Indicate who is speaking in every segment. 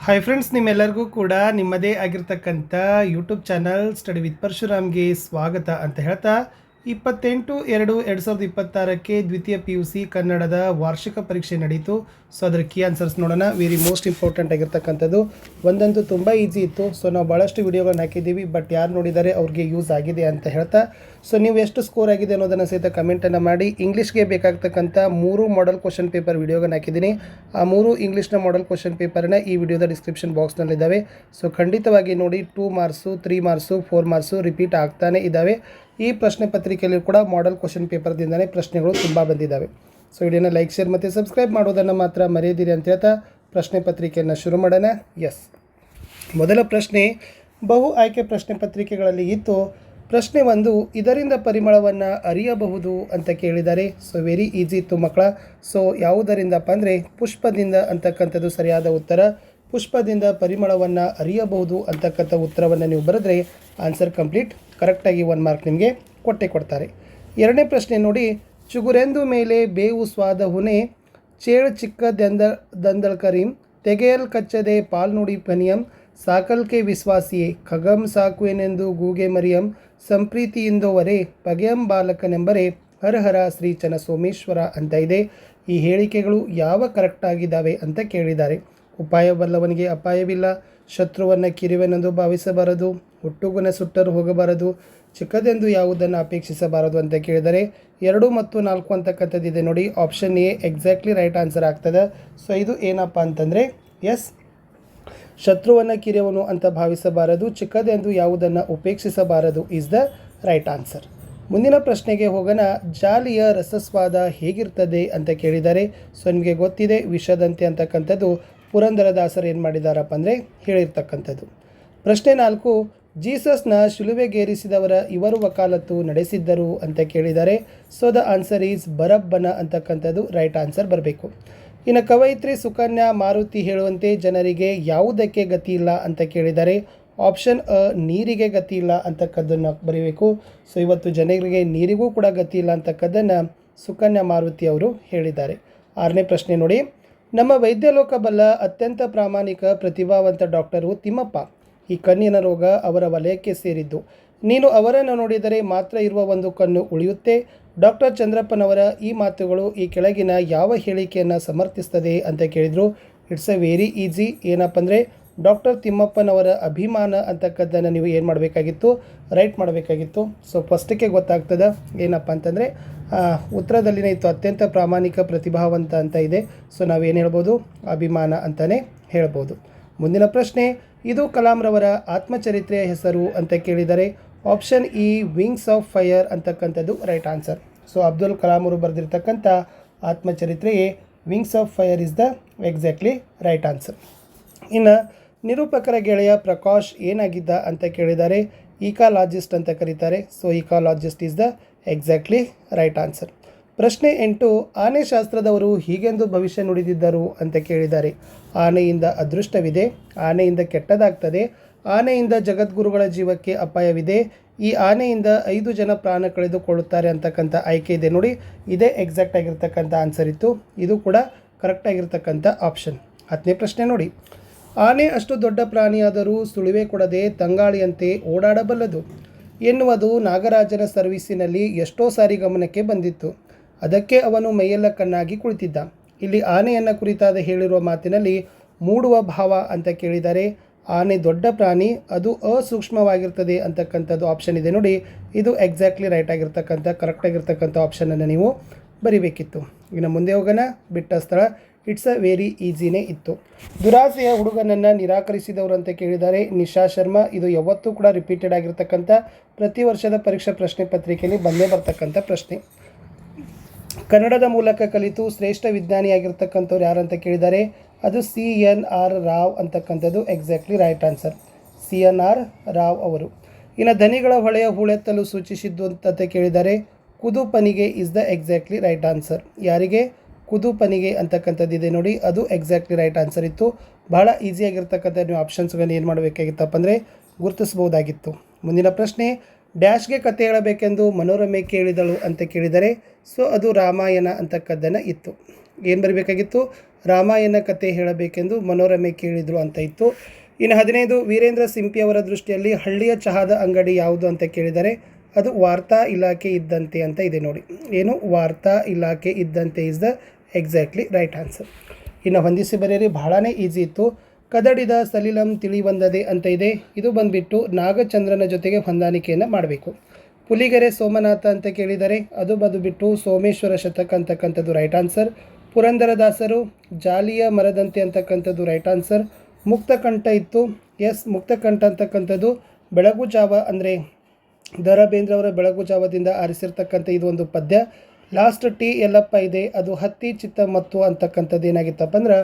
Speaker 1: Hi friends, ನಿಮ್ಮೆಲ್ಲರಿಗೂ ಕೂಡ ನಿಮ್ಮದೇ ಆಗಿರ್ತಕ್ಕಂಥ ಯೂಟ್ಯೂಬ್ ಚಾನಲ್ ಸ್ಟಡಿ ವಿತ್ ಪರಶುರಾಮ್ಗೆ ಸ್ವಾಗತ ಅಂತ ಹೇಳ್ತಾ 28/2/2026ಕ್ಕೆ ದ್ವಿತೀಯ PUC ಕನ್ನಡದ ವಾರ್ಷಿಕ ಪರೀಕ್ಷೆ ನಡೀತು. ಸೊ ಅದರ ಕೀ ಆನ್ಸರ್ಸ್ ನೋಡೋಣ. ವೆರಿ ಮೋಸ್ಟ್ ಇಂಪಾರ್ಟೆಂಟ್ ಆಗಿರ್ತಕ್ಕಂಥದ್ದು ಒಂದಂತೂ ತುಂಬ ಈಸಿ ಇತ್ತು. ಸೊ ನಾವು ಭಾಳಷ್ಟು ವಿಡಿಯೋಗಳನ್ನ ಹಾಕಿದ್ದೀವಿ, ಬಟ್ ಯಾರು ನೋಡಿದ್ದಾರೆ ಅವ್ರಿಗೆ ಯೂಸ್ ಆಗಿದೆ ಅಂತ ಹೇಳ್ತಾ, ಸೊ ನೀವು ಎಷ್ಟು ಸ್ಕೋರ್ ಆಗಿದೆ ಅನ್ನೋದನ್ನು ಸಹಿತ ಕಮೆಂಟನ್ನು ಮಾಡಿ. ಇಂಗ್ಲೀಷ್ಗೆ ಬೇಕಾಗ್ತಕ್ಕಂಥ 3 ಮಾಡೆಲ್ ಕ್ವಶನ್ ಪೇಪರ್ ವಿಡಿಯೋಗಳನ್ನ ಹಾಕಿದ್ದೀನಿ. ಆ 3 ಇಂಗ್ಲೀಷ್ನ ಮಾಡೆಲ್ ಕ್ವಶನ್ ಪೇಪರ್ನ ಈ ವಿಡಿಯೋದ ಡಿಸ್ಕ್ರಿಪ್ಷನ್ ಬಾಕ್ಸ್ನಲ್ಲಿದ್ದಾವೆ. ಸೊ ಖಂಡಿತವಾಗಿ ನೋಡಿ. 2 ಮಾರ್ಕ್ಸು, 3 ಮಾರ್ಕ್ಸು, 4 ಮಾರ್ಕ್ಸು ರಿಪೀಟ್ ಆಗ್ತಾನೆ ಇದ್ದಾವೆ. ಈ ಪ್ರಶ್ನೆ ಪತ್ರಿಕೆಯಲ್ಲಿ ಕೂಡ ಮಾಡೆಲ್ ಕ್ವಶನ್ ಪೇಪರ್ದಿಂದಲೇ ಪ್ರಶ್ನೆಗಳು ತುಂಬ ಬಂದಿದ್ದಾವೆ. ಸೊ ವಿಡಿಯೋನ ಲೈಕ್, ಶೇರ್ ಮತ್ತು ಸಬ್ಸ್ಕ್ರೈಬ್ ಮಾಡೋದನ್ನು ಮಾತ್ರ ಮರೆಯದಿರಿ ಅಂತ ಹೇಳ್ತಾ ಪ್ರಶ್ನೆ ಪತ್ರಿಕೆಯನ್ನು ಶುರು ಮಾಡೋಣ. ಎಸ್, ಮೊದಲ ಪ್ರಶ್ನೆ ಬಹು ಆಯ್ಕೆ ಪ್ರಶ್ನೆ ಪತ್ರಿಕೆಗಳಲ್ಲಿ ಇತ್ತು. ಪ್ರಶ್ನೆ 1, ಇದರಿಂದ ಪರಿಮಳವನ್ನು ಅರಿಯಬಹುದು ಅಂತ ಕೇಳಿದ್ದಾರೆ. ಸೊ ವೆರಿ ಈಸಿ ಇತ್ತು ಮಕ್ಕಳ. ಸೊ ಯಾವುದರಿಂದಪ್ಪ ಅಂದರೆ ಪುಷ್ಪದಿಂದ ಅಂತಕ್ಕಂಥದ್ದು ಸರಿಯಾದ ಉತ್ತರ. ಪುಷ್ಪದಿಂದ ಪರಿಮಳವನ್ನು ಅರಿಯಬಹುದು ಅಂತಕ್ಕಂಥ ಉತ್ತರವನ್ನು ನೀವು ಬರೆದ್ರೆ ಆನ್ಸರ್ ಕಂಪ್ಲೀಟ್. ಕರೆಕ್ಟಾಗಿ 1 ಮಾರ್ಕ್ ನಿಮಗೆ ಕೊಡ್ತಾರೆ. ಎರಡನೇ ಪ್ರಶ್ನೆ ನೋಡಿ. ಚುಗುರೆಂದು ಮೇಲೆ ಬೇವು ಸ್ವಾದ ಹುನೆ, ಚೇಳು ಚಿಕ್ಕ ದಂದಳ್ಕರೀಂ, ತೆಗೆಯಲ್ ಕಚ್ಚದೆ ಪಾಲ್ನುಡಿ ಪನಿಯಂ, ಸಾಕಲ್ಕೆ ವಿಶ್ವಾಸಿಯೇ, ಖಗಂ ಸಾಕುವೆನೆಂದು ಗೂಗೆ ಮರಿಯಂ, ಸಂಪ್ರೀತಿಯಿಂದೋವರೆ ಪಗೆಯಂ ಬಾಲಕನೆಂಬರೆ, ಹರಹರ ಶ್ರೀ ಚನ ಸೋಮೇಶ್ವರ ಅಂತ ಇದೆ. ಈ ಹೇಳಿಕೆಗಳು ಯಾವ ಕರೆಕ್ಟಾಗಿದ್ದಾವೆ ಅಂತ ಕೇಳಿದ್ದಾರೆ. ಉಪಾಯ ಬಲ್ಲವನಿಗೆ ಅಪಾಯವಿಲ್ಲ, ಶತ್ರುವನ್ನು ಕಿರಿವೆನೆಂದು ಭಾವಿಸಬಾರದು, ಹುಟ್ಟುಗುಣ ಸುಟ್ಟರು ಹೋಗಬಾರದು, ಚಿಕ್ಕದೆಂದು ಯಾವುದನ್ನು ಅಪೇಕ್ಷಿಸಬಾರದು ಅಂತ ಕೇಳಿದರೆ 2 ಮತ್ತು 4 ಅಂತಕ್ಕಂಥದ್ದಿದೆ ನೋಡಿ. Option A exactly right answer ಆಗ್ತದೆ. ಸೊ ಇದು ಏನಪ್ಪ ಅಂತಂದರೆ ಎಸ್, ಶತ್ರುವನ್ನು ಕಿರಿಯವನು ಅಂತ ಭಾವಿಸಬಾರದು, ಚಿಕ್ಕದೆಂದು ಯಾವುದನ್ನು ಉಪೇಕ್ಷಿಸಬಾರದು ಈಸ್ ದ ರೈಟ್ ಆನ್ಸರ್. ಮುಂದಿನ ಪ್ರಶ್ನೆಗೆ ಹೋಗೋಣ. ಜಾಲಿಯ ರಸಸ್ವಾದ ಹೇಗಿರ್ತದೆ ಅಂತ ಕೇಳಿದ್ದಾರೆ. ಸೊ ನಿಮಗೆ ಗೊತ್ತಿದೆ, ವಿಷದಂತೆ ಅಂತಕ್ಕಂಥದ್ದು ಪುರಂದರದಾಸರು ಏನು ಮಾಡಿದಾರಪ್ಪ ಅಂದರೆ ಹೇಳಿರ್ತಕ್ಕಂಥದ್ದು. ಪ್ರಶ್ನೆ 4, ಜೀಸಸ್ನ ಶಿಲುಬೆಗೇರಿಸಿದವರ ಇವರು ವಕಾಲತ್ತು ನಡೆಸಿದ್ದರು ಅಂತ ಕೇಳಿದ್ದಾರೆ. ಸೊ ದ ಆನ್ಸರ್ ಈಸ್ ಬರಬ್ಬನ ಅಂತಕ್ಕಂಥದ್ದು ರೈಟ್ ಆನ್ಸರ್ ಬರಬೇಕು. ಇನ್ನು ಕವಯಿತ್ರಿ ಸುಕನ್ಯಾ ಮಾರುತಿ ಹೇಳುವಂತೆ ಜನರಿಗೆ ಯಾವುದಕ್ಕೆ ಗತಿ ಇಲ್ಲ ಅಂತ ಕೇಳಿದ್ದಾರೆ. ಆಪ್ಷನ್ ಅ ನೀರಿಗೆ ಗತಿ ಇಲ್ಲ ಅಂತಕ್ಕದ್ದನ್ನು ಬರೀಬೇಕು. ಸೊ ಇವತ್ತು ಜನರಿಗೆ ನೀರಿಗೂ ಕೂಡ ಗತಿ ಇಲ್ಲ ಅಂತಕ್ಕದ್ದನ್ನು ಸುಕನ್ಯಾ ಮಾರುತಿ ಅವರು ಹೇಳಿದ್ದಾರೆ. 6ನೇ ಪ್ರಶ್ನೆ ನೋಡಿ. ನಮ್ಮ ವೈದ್ಯಲೋಕ ಬಲ್ಲ ಅತ್ಯಂತ ಪ್ರಾಮಾಣಿಕ ಪ್ರತಿಭಾವಂತ ಡಾಕ್ಟರು ತಿಮ್ಮಪ್ಪ. ಈ ಕಣ್ಣಿನ ರೋಗ ಅವರ ವಲಯಕ್ಕೆ ಸೇರಿದ್ದು. ನೀನು ಅವರನ್ನು ನೋಡಿದರೆ ಮಾತ್ರ ಇರುವ ಒಂದು ಕಣ್ಣು ಉಳಿಯುತ್ತೆ. ಡಾಕ್ಟರ್ ಚಂದ್ರಪ್ಪನವರ ಈ ಮಾತುಗಳು ಈ ಕೆಳಗಿನ ಯಾವ ಹೇಳಿಕೆಯನ್ನು ಸಮರ್ಥಿಸ್ತದೆ ಅಂತ ಕೇಳಿದರು. It's a very easy. ಏನಪ್ಪ ಅಂದರೆ ಡಾಕ್ಟರ್ ತಿಮ್ಮಪ್ಪನವರ ಅಭಿಮಾನ ಅಂತಕ್ಕದ್ದನ್ನು ನೀವು ಏನು ಮಾಡಬೇಕಾಗಿತ್ತು, ರೈಟ್ ಮಾಡಬೇಕಾಗಿತ್ತು. ಸೊ ಫಸ್ಟಿಗೆ ಗೊತ್ತಾಗ್ತದೆ ಏನಪ್ಪ ಅಂತಂದರೆ ಉತ್ತರದಲ್ಲಿನೇ ಇತ್ತು ಅತ್ಯಂತ ಪ್ರಾಮಾಣಿಕ ಪ್ರತಿಭಾವಂತ ಅಂತ ಇದೆ. ಸೊ ನಾವೇನು ಹೇಳ್ಬೋದು, ಅಭಿಮಾನ ಅಂತಲೇ ಹೇಳ್ಬೋದು. ಮುಂದಿನ ಪ್ರಶ್ನೆ, ಇದು ಕಲಾಂರವರ ಆತ್ಮಚರಿತ್ರೆಯ ಹೆಸರು ಅಂತ ಕೇಳಿದರೆ. Option E wings of fire ಅಂತಕ್ಕಂಥದ್ದು right answer. So Abdul Kalam ಅವರು ಬರೆದಿರ್ತಕ್ಕಂಥ ಆತ್ಮಚರಿತ್ರೆಯೇ wings of fire is the exactly right answer. ಇನ್ನು ನಿರೂಪಕರ ಗೆಳೆಯ ಪ್ರಕಾಶ್ ಏನಾಗಿದ್ದ ಅಂತ ಕೇಳಿದ್ದಾರೆ. ಈಕಾಲಜಿಸ್ಟ್ ಅಂತ ಕರೀತಾರೆ. So ecologist is the exactly right answer. ಪ್ರಶ್ನೆ 8, ಆನೆ ಶಾಸ್ತ್ರದವರು ಹೀಗೆಂದು ಭವಿಷ್ಯ ನುಡಿದಿದ್ದರು ಅಂತ ಕೇಳಿದ್ದಾರೆ. ಆನೆಯಿಂದ ಅದೃಷ್ಟವಿದೆ, ಆನೆಯಿಂದ ಕೆಟ್ಟದಾಗ್ತದೆ, ಆನೆಯಿಂದ ಜಗದ್ಗುರುಗಳ ಜೀವಕ್ಕೆ ಅಪಾಯವಿದೆ, ಈ ಆನೆಯಿಂದ 5 ಜನ ಪ್ರಾಣ ಕಳೆದುಕೊಳ್ಳುತ್ತಾರೆ ಅಂತಕ್ಕಂಥ ಆಯ್ಕೆ ಇದೆ ನೋಡಿ. ಇದೇ ಎಕ್ಸಾಕ್ಟ್ ಆಗಿರ್ತಕ್ಕಂಥ ಆನ್ಸರ್ ಇತ್ತು. ಇದು ಕೂಡ ಕರೆಕ್ಟ್ ಆಗಿರ್ತಕ್ಕಂಥ ಆಪ್ಷನ್. 10ನೇ ಪ್ರಶ್ನೆ ನೋಡಿ. ಆನೆ ಅಷ್ಟು ದೊಡ್ಡ ಪ್ರಾಣಿಯಾದರೂ ಸುಳಿವೆ ಕೊಡದೆ ತಂಗಾಳಿಯಂತೆ ಓಡಾಡಬಲ್ಲದು ಎನ್ನುವುದು ನಾಗರಾಜನ ಸರ್ವೀಸಿನಲ್ಲಿ ಎಷ್ಟೋ ಸಾರಿ ಗಮನಕ್ಕೆ ಬಂದಿತ್ತು. ಅದಕ್ಕೆ ಅವನು ಮೈಯೆಲ್ಲ ಕಣ್ಣಾಗಿ ಕುಳಿತಿದ್ದ. ಇಲ್ಲಿ ಆನೆಯನ್ನು ಕುರಿತಾದ ಹೇಳಿರುವ ಮಾತಿನಲ್ಲಿ ಮೂಡುವ ಭಾವ ಅಂತ ಕೇಳಿದ್ದಾರೆ. ಆನೆ ದೊಡ್ಡ ಪ್ರಾಣಿ, ಅದು ಅಸೂಕ್ಷ್ಮವಾಗಿರ್ತದೆ ಅಂತಕ್ಕಂಥದ್ದು ಆಪ್ಷನ್ ಇದೆ ನೋಡಿ. ಇದು ಎಕ್ಸಾಕ್ಟ್ಲಿ ರೈಟ್ ಆಗಿರ್ತಕ್ಕಂಥ ಕರೆಕ್ಟ್ ಆಗಿರ್ತಕ್ಕಂಥ ಆಪ್ಷನನ್ನು ನೀವು ಬರಿಬೇಕಿತ್ತು. ಇನ್ನು ಮುಂದೆ ಹೋಗೋಣ. ಬಿಟ್ಟ ಸ್ಥಳ ಇಟ್ಸ್ ಅ ವೆರಿ ಈಸಿನೇ ಇತ್ತು. ದುರಾಸೆಯ ಹುಡುಗನನ್ನು ನಿರಾಕರಿಸಿದವರು ಅಂತ ಕೇಳಿದ್ದಾರೆ. ನಿಶಾ ಶರ್ಮಾ. ಇದು ಯಾವತ್ತೂ ಕೂಡ ರಿಪೀಟೆಡ್ ಆಗಿರ್ತಕ್ಕಂಥ ಪ್ರತಿ ವರ್ಷದ ಪರೀಕ್ಷಾ ಪ್ರಶ್ನೆ ಪತ್ರಿಕೆಯಲ್ಲಿ ಬಂದೇ ಬರ್ತಕ್ಕಂಥ ಪ್ರಶ್ನೆ. ಕನ್ನಡದ ಮೂಲಕ ಕಲಿತು ಶ್ರೇಷ್ಠ ವಿಜ್ಞಾನಿಯಾಗಿರ್ತಕ್ಕಂಥವ್ರು ಯಾರು ಅಂತ ಕೇಳಿದ್ದಾರೆ. ಅದು CNR ರಾವ್ ಅಂತಕ್ಕಂಥದ್ದು exactly right answer. CNR Rao ಅವರು. ಇನ್ನು ಧನಿಗಳ ಹೊಳೆಯ ಹೂಳೆತ್ತಲು ಸೂಚಿಸಿದ್ದು ಅಂತ ಕೇಳಿದ್ದಾರೆ. ಕುದುಪನಿಗೆ is the exactly right answer. ಯಾರಿಗೆ? ಕುದುಪನಿಗೆ ಅಂತಕ್ಕಂಥದ್ದಿದೆ ನೋಡಿ. ಅದು ಎಕ್ಸಾಕ್ಟ್ಲಿ ರೈಟ್ ಆನ್ಸರ್ ಇತ್ತು. ಭಾಳ ಈಸಿಯಾಗಿರ್ತಕ್ಕಂಥ ನೀವು ಆಪ್ಷನ್ಸ್ಗಳನ್ನು ಏನು ಮಾಡಬೇಕಾಗಿತ್ತಪ್ಪ ಅಂದರೆ ಗುರುತಿಸ್ಬೋದಾಗಿತ್ತು. ಮುಂದಿನ ಪ್ರಶ್ನೆ, ಡ್ಯಾಶ್ಗೆ ಕತೆ ಹೇಳಬೇಕೆಂದು ಮನೋರಮೆ ಕೇಳಿದಳು ಅಂತ ಕೇಳಿದರೆ. ಸೊ ಅದು ರಾಮಾಯಣ ಅಂತಕ್ಕದ್ದನ್ನು ಇತ್ತು. ಏನು ಬರಬೇಕಾಗಿತ್ತು? ರಾಮಾಯಣ ಕತೆ ಹೇಳಬೇಕೆಂದು ಮನೋರಮೆ ಕೇಳಿದರು ಅಂತ ಇತ್ತು. ಇನ್ನು 15 ವೀರೇಂದ್ರ ಸಿಂಪಿ ಅವರ ದೃಷ್ಟಿಯಲ್ಲಿ ಹಳ್ಳಿಯ ಚಹಾದ ಅಂಗಡಿ ಯಾವುದು ಅಂತ ಕೇಳಿದರೆ ಅದು ವಾರ್ತಾ ಇಲಾಖೆ ಇದ್ದಂತೆ ಅಂತ ಇದೆ ನೋಡಿ. ಏನು ವಾರ್ತಾ ಇಲಾಖೆ ಇದ್ದಂತೆ is the exactly right answer. ಇನ್ನು ಹೊಂದಿಸಿ ಬರೆಯಿರಿ, ಬಹಳನೇ ಈಸಿ ಇತ್ತು. ಕದಡಿದ ಸಲಿಲಂ ತಿಳಿವಂದದೆ ಅಂತ ಇದೆ. ಇದು ಬಂದುಬಿಟ್ಟು ನಾಗಚಂದ್ರನ ಜೊತೆಗೆ ಹೊಂದಾಣಿಕೆಯನ್ನು ಮಾಡಬೇಕು. ಪುಲಿಗೆರೆ ಸೋಮನಾಥ ಅಂತ ಕೇಳಿದರೆ ಅದು ಬಂದುಬಿಟ್ಟು ಸೋಮೇಶ್ವರ ಶತಕ ಅಂತಕ್ಕಂಥದ್ದು ರೈಟ್ ಆನ್ಸರ್. ಪುರಂದರದಾಸರು ಜಾಲಿಯ ಮರದಂತೆ ಅಂತಕ್ಕಂಥದ್ದು ರೈಟ್ ಆನ್ಸರ್. ಮುಕ್ತಕಂಠ ಇತ್ತು. ಎಸ್, ಮುಕ್ತಕಂಠ ಅಂತಕ್ಕಂಥದ್ದು ಬೆಳಗು ಜಾವ ಅಂದರೆ ದ ರಾ ಬೇಂದ್ರೆ ಅವರ ಬೆಳಗು ಜಾವದಿಂದ ಆರಿಸಿರ್ತಕ್ಕಂಥ ಇದು ಒಂದು ಪದ್ಯ. ಲಾಸ್ಟ್ ಟಿ ಯಲ್ಲಪ್ಪ ಇದೆ, ಅದು ಹತ್ತಿ ಚಿತ್ತ ಮತ್ತು ಅಂತಕ್ಕಂಥದ್ದು ಏನಾಗಿತ್ತಪ್ಪ ಅಂದ್ರೆ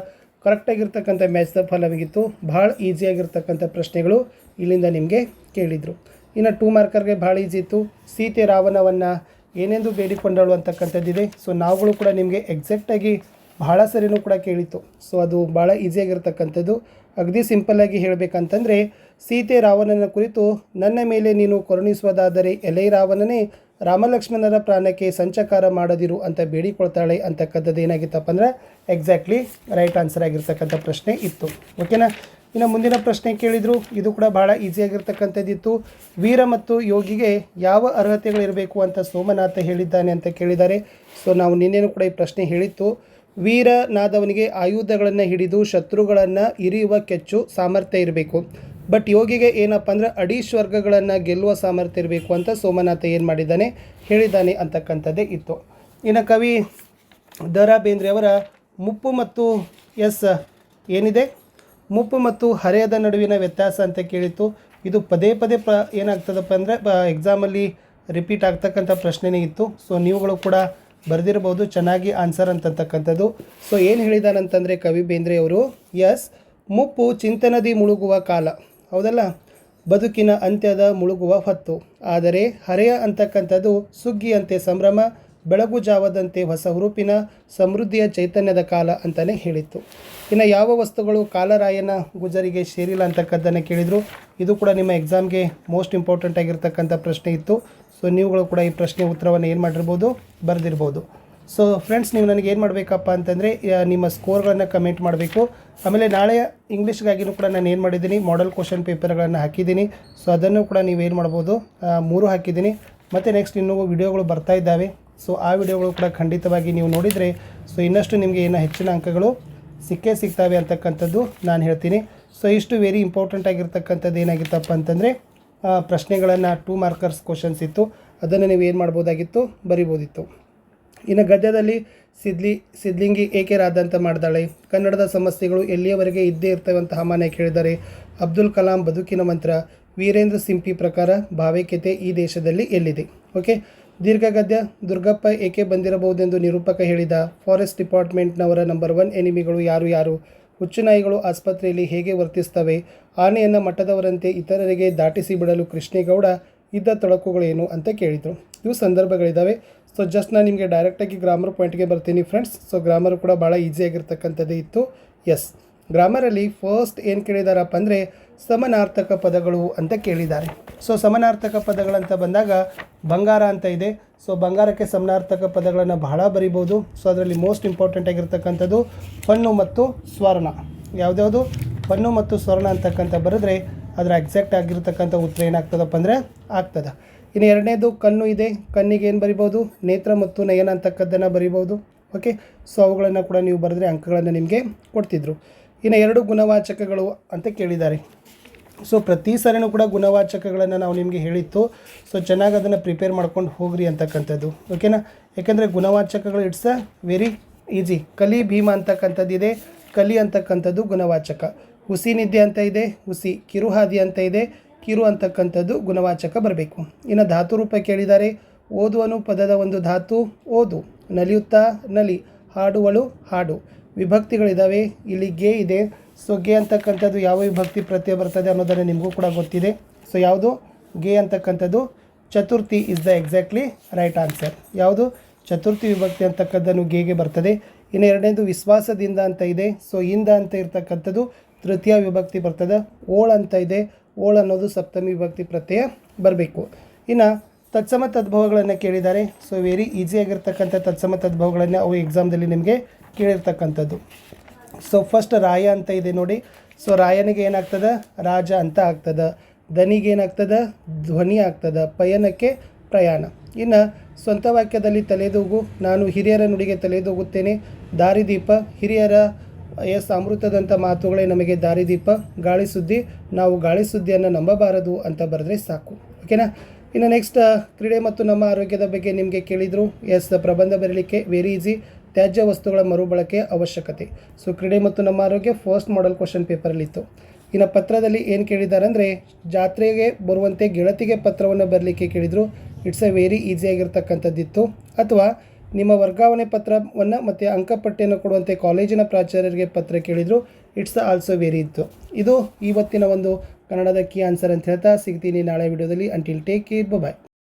Speaker 1: ಕರೆಕ್ಟಾಗಿರ್ತಕ್ಕಂಥ ಮ್ಯಾಚ್ ದ ಫಲವಾಗಿತ್ತು. ಭಾಳ ಈಸಿಯಾಗಿರ್ತಕ್ಕಂಥ ಪ್ರಶ್ನೆಗಳು ಇಲ್ಲಿಂದ ನಿಮಗೆ ಕೇಳಿದರು. ಇನ್ನು 2 ಮಾರ್ಕರ್ಗೆ ಭಾಳ ಈಸಿ ಇತ್ತು. ಸೀತೆ ರಾವಣವನ್ನು ಏನೆಂದು ಬೇಡಿಕೊಂಡಳು ಅಂತಕ್ಕಂಥದ್ದಿದೆ. ಸೊ ನಾವುಗಳು ಕೂಡ ನಿಮಗೆ ಎಕ್ಸಾಕ್ಟಾಗಿ ಬಹಳ ಸರಿನೂ ಕೂಡ ಕೇಳಿತ್ತು. ಸೊ ಅದು ಭಾಳ ಈಸಿಯಾಗಿರ್ತಕ್ಕಂಥದ್ದು. ಅಗದಿ ಸಿಂಪಲ್ಲಾಗಿ ಹೇಳಬೇಕಂತಂದರೆ ಸೀತೆ ರಾವಣನ ಕುರಿತು ನನ್ನ ಮೇಲೆ ನೀನು ಕರುಣಿಸುವುದಾದರೆ ಎಲೈ ರಾವಣನೇ ರಾಮಲಕ್ಷ್ಮಣರ ಪ್ರಾಣಕ್ಕೆ ಸಂಚಕಾರ ಮಾಡದಿರು ಅಂತ ಬೇಡಿಕೊಳ್ತಾಳೆ ಅಂತಕ್ಕಂಥದ್ದು ಏನಾಗಿತ್ತಪ್ಪ ಅಂದ್ರೆ ಎಕ್ಸಾಕ್ಟ್ಲಿ ರೈಟ್ ಆನ್ಸರ್ ಆಗಿರ್ತಕ್ಕಂಥ ಪ್ರಶ್ನೆ ಇತ್ತು. ಓಕೆನಾ. ಇನ್ನು ಮುಂದಿನ ಪ್ರಶ್ನೆ ಕೇಳಿದರು, ಇದು ಕೂಡ ಭಾಳ ಈಸಿಯಾಗಿರ್ತಕ್ಕಂಥದ್ದಿತ್ತು. ವೀರ ಮತ್ತು ಯೋಗಿಗೆ ಯಾವ ಅರ್ಹತೆಗಳಿರಬೇಕು ಅಂತ ಸೋಮನಾಥ ಹೇಳಿದ್ದಾನೆ ಅಂತ ಕೇಳಿದ್ದಾರೆ. ಸೊ ನಾವು ನಿನ್ನೆನೂ ಕೂಡ ಈ ಪ್ರಶ್ನೆ ಹೇಳಿತ್ತು. ವೀರನಾದವನಿಗೆ ಆಯುಧಗಳನ್ನು ಹಿಡಿದು ಶತ್ರುಗಳನ್ನು ಇರಿಯುವ ಕೆಚ್ಚು ಸಾಮರ್ಥ್ಯ ಇರಬೇಕು. ಬಟ್ ಯೋಗಿಗೆ ಏನಪ್ಪ ಅಂದ್ರೆ ಅಡೀಶ್ವರ್ಗಗಳನ್ನು ಗೆಲ್ಲುವ ಸಾಮರ್ಥ್ಯ ಇರಬೇಕು ಅಂತ ಸೋಮನಾಥ ಏನು ಮಾಡಿದ್ದಾನೆ ಹೇಳಿದ್ದಾನೆ ಅಂತಕ್ಕಂಥದ್ದೇ ಇತ್ತು. ಇನ್ನು ಕವಿ ದ ರಾ ಬೇಂದ್ರೆ ಅವರ ಮುಪ್ಪು ಮತ್ತು ಏನಿದೆ ಮುಪ್ಪು ಮತ್ತು ಹರೆಯದ ನಡುವಿನ ವ್ಯತ್ಯಾಸ ಅಂತ ಕೇಳಿತ್ತು. ಇದು ಪದೇ ಪದೇ ಏನಾಗ್ತದಪ್ಪ ಅಂದರೆ ಎಕ್ಸಾಮಲ್ಲಿ ರಿಪೀಟ್ ಆಗ್ತಕ್ಕಂಥ ಪ್ರಶ್ನೆನೇ ಇತ್ತು. ಸೊ ನೀವುಗಳು ಕೂಡ ಬರೆದಿರ್ಬೋದು ಚೆನ್ನಾಗಿ ಆನ್ಸರ್ ಅಂತಕ್ಕಂಥದ್ದು. ಸೊ ಏನು ಹೇಳಿದಾನಂತಂದರೆ ಕವಿ ಬೇಂದ್ರೆ ಅವರು, ಮುಪ್ಪು ಚಿಂತನದಿ ಮುಳುಗುವ ಕಾಲ, ಹೌದಲ್ಲ, ಬದುಕಿನ ಅಂತ್ಯದ ಮುಳುಗುವ ಹೊತ್ತು. ಆದರೆ ಹರೆಯ ಅಂತಕ್ಕಂಥದ್ದು ಸುಗ್ಗಿಯಂತೆ ಸಂಭ್ರಮ, ಬೆಳಗು ಜಾವದಂತೆ ಹೊಸ ಹುರುಪಿನ ಸಮೃದ್ಧಿಯ ಚೈತನ್ಯದ ಕಾಲ ಅಂತಲೇ ಹೇಳಿತ್ತು. ಇನ್ನು ಯಾವ ವಸ್ತುಗಳು ಕಾಲರಾಯನ ಗುಜರಿಗೆ ಸೇರಿಲ್ಲ ಅಂತಕ್ಕದ್ದನ್ನು ಕೇಳಿದರು. ಇದು ಕೂಡ ನಿಮ್ಮ ಎಕ್ಸಾಮ್ಗೆ ಮೋಸ್ಟ್ ಇಂಪಾರ್ಟೆಂಟ್ ಆಗಿರ್ತಕ್ಕಂಥ ಪ್ರಶ್ನೆ ಇತ್ತು. ಸೊ ನೀವುಗಳು ಕೂಡ ಈ ಪ್ರಶ್ನೆ ಉತ್ತರವನ್ನು ಏನು ಮಾಡಿರ್ಬೋದು, ಬರೆದಿರ್ಬೋದು. ಸೊ ಫ್ರೆಂಡ್ಸ್, ನೀವು ನನಗೆ ಏನು ಮಾಡಬೇಕಪ್ಪ ಅಂತಂದರೆ ನಿಮ್ಮ ಸ್ಕೋರ್ಗಳನ್ನು ಕಮೆಂಟ್ ಮಾಡಬೇಕು. ಆಮೇಲೆ ನಾಳೆ ಇಂಗ್ಲೀಷ್ಗಾಗಿನೂ ಕೂಡ ನಾನು ಏನು ಮಾಡಿದ್ದೀನಿ, ಮಾಡೆಲ್ ಕ್ವಶನ್ ಪೇಪರ್ಗಳನ್ನು ಹಾಕಿದ್ದೀನಿ. ಸೊ ಅದನ್ನು ಕೂಡ ನೀವೇನು ಮಾಡ್ಬೋದು, 3 ಹಾಕಿದ್ದೀನಿ. ಮತ್ತು ನೆಕ್ಸ್ಟ್ ಇನ್ನೂ ವಿಡಿಯೋಗಳು ಬರ್ತಾ ಇದ್ದಾವೆ. ಸೊ ಆ ವಿಡಿಯೋಗಳು ಕೂಡ ಖಂಡಿತವಾಗಿ ನೀವು ನೋಡಿದರೆ ಸೊ ಇನ್ನಷ್ಟು ನಿಮಗೆ ಏನೋ ಹೆಚ್ಚಿನ ಅಂಕಗಳು ಸಿಗ್ತಾವೆ ಅಂತಕ್ಕಂಥದ್ದು ನಾನು ಹೇಳ್ತೀನಿ. ಸೊ ಇಷ್ಟು ವೆರಿ ಇಂಪಾರ್ಟೆಂಟ್ ಆಗಿರ್ತಕ್ಕಂಥದ್ದು ಏನಾಗಿತ್ತಪ್ಪ ಅಂತಂದರೆ ಪ್ರಶ್ನೆಗಳನ್ನು 2 ಮಾರ್ಕರ್ಸ್ ಕ್ವಶನ್ಸ್ ಇತ್ತು. ಅದನ್ನು ನೀವು ಏನು ಮಾಡ್ಬೋದಾಗಿತ್ತು, ಬರಿಬೋದಿತ್ತು. ಇನ್ನು ಗದ್ಯದಲ್ಲಿ ಸಿದ್ಲಿಂಗಿ ಏಕೆ ರಾದಂತ ಮಾಡ್ದಾಳೆ, ಕನ್ನಡದ ಸಮಸ್ಯೆಗಳು ಎಲ್ಲಿಯವರೆಗೆ ಇದ್ದೇ ಇರ್ತವೆ ಅಂತ ಹಮಾನೆ ಕೇಳಿದ್ದಾರೆ, ಅಬ್ದುಲ್ ಕಲಾಂ ಬದುಕಿನ ಮಂತ್ರ, ವೀರೇಂದ್ರ ಸಿಂಪಿ ಪ್ರಕಾರ ಭಾವೈಕ್ಯತೆ ಈ ದೇಶದಲ್ಲಿ ಎಲ್ಲಿದೆ. ಓಕೆ. ದೀರ್ಘಗದ್ಯ, ದುರ್ಗಪ್ಪ ಏಕೆ ಬಂದಿರಬಹುದೆಂದು ನಿರೂಪಕ ಹೇಳಿದ, ಫಾರೆಸ್ಟ್ ಡಿಪಾರ್ಟ್ಮೆಂಟ್ನವರ ನಂಬರ್ 1 ಎನಿಮಿಗಳು ಯಾರು, ಹುಚ್ಚುನಾಯಿಗಳು ಆಸ್ಪತ್ರೆಯಲ್ಲಿ ಹೇಗೆ ವರ್ತಿಸ್ತವೆ, ಆನೆಯನ್ನು ಮಠದವರಂತೆ ಇತರರಿಗೆ ದಾಟಿಸಿ ಬಿಡಲು ಕೃಷ್ಣೇಗೌಡ ಇದ್ದ ತೊಡಕುಗಳೇನು ಅಂತ ಕೇಳಿದರು. ಇವು ಸಂದರ್ಭಗಳಿದ್ದಾವೆ. ಸೊ ಜಸ್ಟ್ ನಾನು ನಿಮಗೆ ಡೈರೆಕ್ಟಾಗಿ ಗ್ರಾಮರ್ ಪಾಯಿಂಟ್ಗೆ ಬರ್ತೀನಿ ಫ್ರೆಂಡ್ಸ್. ಸೊ ಗ್ರಾಮರ್ ಕೂಡ ಭಾಳ ಈಸಿಯಾಗಿರ್ತಕ್ಕಂಥದ್ದೇ ಇತ್ತು. ಗ್ರಾಮರಲ್ಲಿ ಫಸ್ಟ್ ಏನು ಕೇಳಿದಾರಪ್ಪ ಅಂದರೆ ಸಮನಾರ್ಥಕ ಪದಗಳು ಅಂತ ಕೇಳಿದ್ದಾರೆ. ಸೊ ಸಮನಾರ್ಥಕ ಪದಗಳಂತ ಬಂದಾಗ ಬಂಗಾರ ಅಂತ ಇದೆ. ಸೊ ಬಂಗಾರಕ್ಕೆ ಸಮನಾರ್ಥಕ ಪದಗಳನ್ನು ಬಹಳ ಬರಿಬೋದು. ಸೊ ಅದರಲ್ಲಿ ಮೋಸ್ಟ್ ಇಂಪಾರ್ಟೆಂಟ್ ಆಗಿರ್ತಕ್ಕಂಥದ್ದು ಪನ್ನು ಮತ್ತು ಸ್ವರ್ಣ. ಯಾವುದ್ಯಾವುದು ಪನ್ನು ಮತ್ತು ಸ್ವರ್ಣ ಅಂತಕ್ಕಂಥ ಬರೆದ್ರೆ ಅದರ ಎಕ್ಸಾಕ್ಟ್ ಆಗಿರ್ತಕ್ಕಂಥ ಉತ್ತರ ಏನಾಗ್ತದಪ್ಪ ಅಂದರೆ ಆಗ್ತದೆ. ಇನ್ನು ಎರಡನೇದು ಕಣ್ಣು ಇದೆ. ಕಣ್ಣಿಗೆ ಏನು ಬರಿಬೋದು, ನೇತ್ರ ಮತ್ತು ನಯನ ಅಂತಕ್ಕದ್ದನ್ನು ಬರಿಬೋದು. ಓಕೆ. ಸೊ ಅವುಗಳನ್ನು ಕೂಡ ನೀವು ಬರೆದ್ರೆ ಅಂಕಗಳನ್ನು ನಿಮಗೆ ಕೊಡ್ತಿದ್ರು. ಇನ್ನು 2 ಗುಣವಾಚಕಗಳು ಅಂತ ಕೇಳಿದ್ದಾರೆ. ಸೊ ಪ್ರತಿ ಸರಿನೂ ಕೂಡ ಗುಣವಾಚಕಗಳನ್ನು ನಾವು ನಿಮಗೆ ಹೇಳಿತ್ತು. ಸೊ ಚೆನ್ನಾಗಿ ಅದನ್ನು ಪ್ರಿಪೇರ್ ಮಾಡ್ಕೊಂಡು ಹೋಗ್ರಿ ಅಂತಕ್ಕಂಥದ್ದು. ಓಕೆನಾ. ಯಾಕೆಂದರೆ ಗುಣವಾಚಕಗಳು ಇಟ್ಸ್ ಅ ವೆರಿ ಈಸಿ. ಕಲಿ ಭೀಮ ಅಂತಕ್ಕಂಥದ್ದಿದೆ. ಕಲಿ ಅಂತಕ್ಕಂಥದ್ದು ಗುಣವಾಚಕ. ಹುಸಿ ನಿದ್ದೆ ಅಂತ ಇದೆ, ಹುಸಿ. ಕಿರುಹಾದಿ ಅಂತ ಇದೆ, ಕಿರು ಅಂತಕ್ಕಂಥದ್ದು ಗುಣವಾಚಕ ಬರಬೇಕು. ಇನ್ನು ಧಾತು ರೂಪ ಕೇಳಿದ್ದಾರೆ. ಓದುವನು ಪದದ ಒಂದು ಧಾತು ಓದು, ನಲಿಯುತ್ತಾ ನಲಿ, ಹಾಡುವಳು ಹಾಡು. ವಿಭಕ್ತಿಗಳಿದ್ದಾವೆ. ಇಲ್ಲಿ ಗೆ ಇದೆ. ಸೊ ಗೆ ಅಂತಕ್ಕಂಥದ್ದು ಯಾವ ವಿಭಕ್ತಿ ಪ್ರತ್ಯಯ ಬರ್ತದೆ ಅನ್ನೋದನ್ನು ನಿಮಗೂ ಕೂಡ ಗೊತ್ತಿದೆ. ಸೊ ಯಾವುದು ಗೆ ಅಂತಕ್ಕಂಥದ್ದು Chaturthi is the exactly right answer. ಯಾವುದು ಚತುರ್ಥಿ ವಿಭಕ್ತಿ ಅಂತಕ್ಕದ್ದನ್ನು ಗೆಗೆ ಬರ್ತದೆ. ಇನ್ನು ಎರಡನೇದು ವಿಶ್ವಾಸದಿಂದ ಅಂತ ಇದೆ. ಸೊ ಇಂದ ಅಂತ ಇರ್ತಕ್ಕಂಥದ್ದು ತೃತೀಯ ವಿಭಕ್ತಿ ಬರ್ತದೆ. ಓಳ್ ಅಂತ ಇದೆ. ಓಳ್ ಅನ್ನೋದು ಸಪ್ತಮಿ ವಿಭಕ್ತಿ ಪ್ರತ್ಯಯ ಬರಬೇಕು. ಇನ್ನು ತತ್ಸಮ ತದ್ಭವಗಳನ್ನು ಕೇಳಿದ್ದಾರೆ. ಸೊ ವೆರಿ ಈಸಿಯಾಗಿರ್ತಕ್ಕಂಥ ತತ್ಸಮ ತದ್ಭವಗಳನ್ನು ಅವು ಎಕ್ಸಾಮ್ದಲ್ಲಿ ನಿಮಗೆ ಕೇಳಿರ್ತಕ್ಕಂಥದ್ದು. ಸೊ ಫಸ್ಟ್ ರಾಯ ಅಂತ ಇದೆ ನೋಡಿ. ಸೊ ರಾಯನಿಗೆ ಏನಾಗ್ತದೆ ರಾಜ ಅಂತ ಆಗ್ತದೆ. ದನಿಗೆ ಏನಾಗ್ತದೆ ಧ್ವನಿ ಆಗ್ತದೆ. ಪಯಣಕ್ಕೆ ಪ್ರಯಾಣ. ಇನ್ನು ಸ್ವಂತ ವಾಕ್ಯದಲ್ಲಿ ತಲೆದೂಗು. ನಾನು ಹಿರಿಯರ ನುಡಿಗೆ ತಲೆದೂಗುತ್ತೇನೆ. ದಾರಿದೀಪ ಹಿರಿಯರ ಅಮೃತದಂಥ ಮಾತುಗಳೇ ನಮಗೆ ದಾರಿದೀಪ. ಗಾಳಿ ಸುದ್ದಿ ನಾವು ಗಾಳಿ ಸುದ್ದಿಯನ್ನು ನಂಬಬಾರದು ಅಂತ ಬರೆದ್ರೆ ಸಾಕು. ಓಕೆನಾ. ಇನ್ನು ನೆಕ್ಸ್ಟ್ ಕ್ರೀಡೆ ಮತ್ತು ನಮ್ಮ ಆರೋಗ್ಯದ ಬಗ್ಗೆ ನಿಮಗೆ ಕೇಳಿದರು. ಪ್ರಬಂಧ ಬರೀಲಿಕ್ಕೆ ವೆರಿ ಈಸಿ. ತ್ಯಾಜ್ಯ ವಸ್ತುಗಳ ಮರುಬಳಕೆಯ ಅವಶ್ಯಕತೆ. ಸೊ ಕ್ರೀಡೆ ಮತ್ತು ನಮ್ಮ ಆರೋಗ್ಯ ಫಸ್ಟ್ ಮಾಡೆಲ್ ಕ್ವಶನ್ ಪೇಪರಲ್ಲಿತ್ತು. ಇನ್ನು ಪತ್ರದಲ್ಲಿ ಏನು ಕೇಳಿದ್ದಾರೆ ಅಂದರೆ ಜಾತ್ರೆಗೆ ಬರುವಂತೆ ಗೆಳತಿಗೆ ಪತ್ರವನ್ನು ಬರಲಿಕ್ಕೆ ಕೇಳಿದರು. ಇಟ್ಸ್ ಎ ವೆರಿ ಈಸಿಯಾಗಿರ್ತಕ್ಕಂಥದ್ದಿತ್ತು. ಅಥವಾ ನಿಮ್ಮ ವರ್ಗಾವಣೆ ಪತ್ರವನ್ನು ಮತ್ತು ಅಂಕಪಟ್ಟಿಯನ್ನು ಕೊಡುವಂತೆ ಕಾಲೇಜಿನ ಪ್ರಾಚಾರ್ಯರಿಗೆ ಪತ್ರ ಕೇಳಿದರು. ಇಟ್ಸ್ ಆಲ್ಸೋ ವೆರಿ ಇತ್ತು. ಇದು ಇವತ್ತಿನ ಒಂದು ಕನ್ನಡದ ಕೀ ಆನ್ಸರ್ ಅಂತ ಹೇಳ್ತಾ ಸಿಗ್ತೀನಿ ನಾಳೆ ವಿಡಿಯೋದಲ್ಲಿ. ಅಂಟಿಲ್ ಟೇಕ್ ಕೇರ್, ಬಾಯ್.